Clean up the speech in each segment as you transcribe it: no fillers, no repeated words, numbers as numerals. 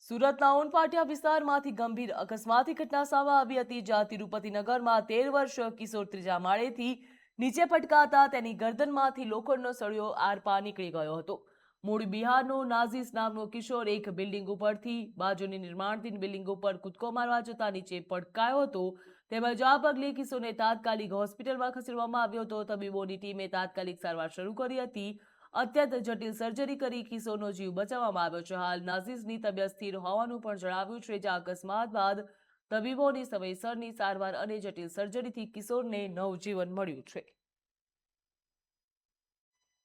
સુરતના ઉનપાટિયા વિસ્તારમાંથી ગંભીર અકસ્માતની ઘટના સામે આવી હતી, જ્યાં તિરુપતિનગરમાં 13 વર્ષીય કિશોર ત્રીજા માળેથી નીચે પટકાતા તેની ગરદનમાંથી લોખંડનો સળિયો આરપાર નીકળી ગયો હતો. મૂળ બિહારનો નાઝીસ નામનો કિશોર એક બિલ્ડિંગ ઉપરથી બાજુની નિર્માણધીન બિલ્ડિંગ ઉપર કૂદકો મારવા જતા નીચે પટકાયો હતો. તેમજ આ પગલે કિશોરને તાત્કાલિક હોસ્પિટલમાં ખસેડવામાં આવ્યો હતો. તબીબોની ટીમે તાત્કાલિક સારવાર શરૂ કરી હતી. અત્યંત જટિલ સર્જરી કરી કિશોરનો જીવ બચાવવામાં આવ્યો છે. હાલ નાઝીઝની તબિયત સ્થિર હોવાનું પણ જણાવ્યું છે. જ્યાં અકસ્માત બાદ તબીબોની સમયસરની સારવાર અને જટિલ સર્જરીથી કિશોરને નવજીવન મળ્યું છે.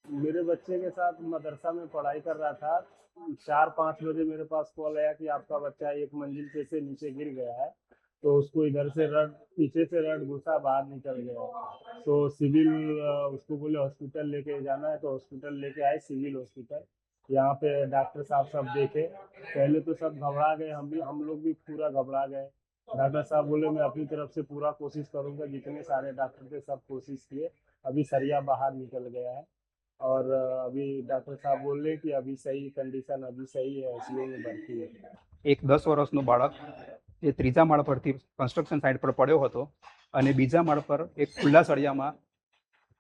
मेरे बच्चे के साथ मदरसा में पढ़ाई कर रहा था। 4-5 बजे मेरे पास कॉल आया कि आपका बच्चा एक मंजिल से नीचे गिर गया है। तो उसको इधर से रड पीछे से रड घुसा, बाहर निकल गया। तो सिविल उसको बोले हॉस्पिटल लेके जाना है, तो हॉस्पिटल लेके आए, सिविल हॉस्पिटल। यहाँ पे डॉक्टर साहब सब देखे। पहले तो सब घबरा गए, हम लोग भी पूरा घबरा गए। डॉक्टर साहब बोले मैं अपनी तरफ से पूरा कोशिश करूँगा। जितने सारे डॉक्टर थे सब कोशिश किए। अभी सरिया बाहर निकल गया है और अभी डॉक्टर साहब बोल रहे कि अभी सही कंडीशन, अभी सही है, आईसीयू में भर्ती है। एक 10 વર્ષનું બાળક જે ત્રીજા માળ પરથી કન્સ્ટ્રક્શન સાઇટ પર પડ્યો હતો અને બીજા માળ પર એક ખુલ્લા સળિયામાં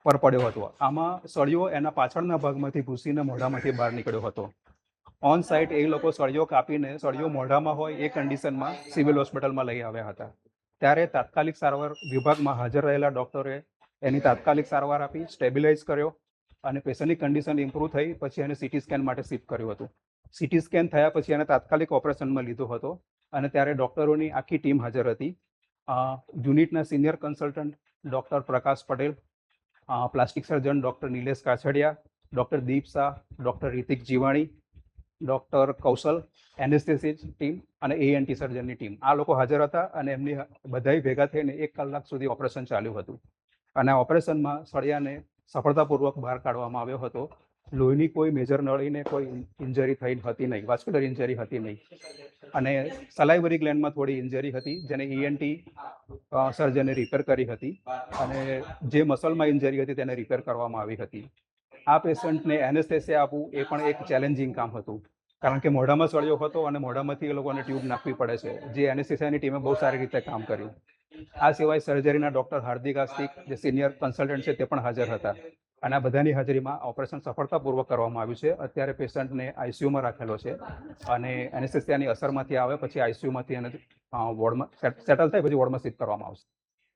પર પડ્યો હતો. આમાં સળિયો એના પાછળના ભાગમાંથી ઘૂસીને મોઢામાંથી બહાર નીકળ્યો હતો. ઓન સાઇટ એ લોકો સળિયો કાપીને સળિયો મોઢામાં હોય એ કન્ડિશનમાં સિવિલ હોસ્પિટલમાં લઈ આવ્યા હતા. ત્યારે તાત્કાલિક સારવાર વિભાગમાં હાજર રહેલા ડૉક્ટરે એની તાત્કાલિક સારવાર આપી, સ્ટેબિલાઇઝ કર્યો અને પેશન્ટની કન્ડિશન ઇમ્પ્રૂવ થઈ પછી એને સીટી સ્કેન માટે શિફ્ટ કર્યું હતું. સીટી સ્કેન થયા પછી એને તાત્કાલિક ઓપરેશનમાં લીધો હતો અને ત્યારે ડૉક્ટરોની આખી ટીમ હાજર હતી. યુનિટના senior consultant doctor Prakash Patel, plastic surgeon doctor Nilesh Kachhadiya, doctor Deep Shah, doctor Ritik Jivani, doctor Kaushal, anaesthetist team અને એએનટી સર્જનની ટીમ, આ લોકો હાજર હતા અને એમની બધાય ભેગા થઈને 1 કલાક સુધી ઓપરેશન ચાલ્યું હતું. અને આ ઓપરેશનમાં સળિયાને સફળતાપૂર્વક બહાર કાઢવામાં આવ્યો હતો. લોહીની કોઈ મેજર નળીને કોઈ ઇન્જરી થઈ હતી નહીં, વાસ્ક્યુલર ઇન્જરી હતી નહીં અને સલાઇવરી ગ્લેન્ડમાં થોડી ઇન્જરી હતી, જેને ઈએનટી સર્જને રિપેર કરી હતી અને જે મસલમાં ઇન્જરી હતી તેને રિપેર કરવામાં આવી હતી. આ પેશન્ટને એનેસ્થેસિયા આપવું એ પણ એક ચેલેન્જિંગ કામ હતું, કારણ કે મોઢામાં સળિયો હતો અને મોઢામાંથી એ લોકોને ટ્યુબ નાખવી પડે છે, જે એનેસ્થેસિયાની ટીમે બહુ સારી રીતે કામ કર્યું. આ સિવાય સર્જરીના ડૉક્ટર હાર્દિક આસ્તિક, જે સિનિયર કન્સલ્ટન્ટ છે, તે પણ હાજર હતા અને આ બધાની હાજરીમાં ઓપરેશન સફળતાપૂર્વક કરવામાં આવ્યું છે. અત્યારે પેશન્ટને આઈસીયુમાં રાખેલો છે અને એનેસ્થેસિયાની અસરમાંથી આવે પછી આઈસીયુમાંથી એને વોર્ડમાં સેટલ થાય પછી વોર્ડમાં શિફ્ટ કરવામાં આવશે.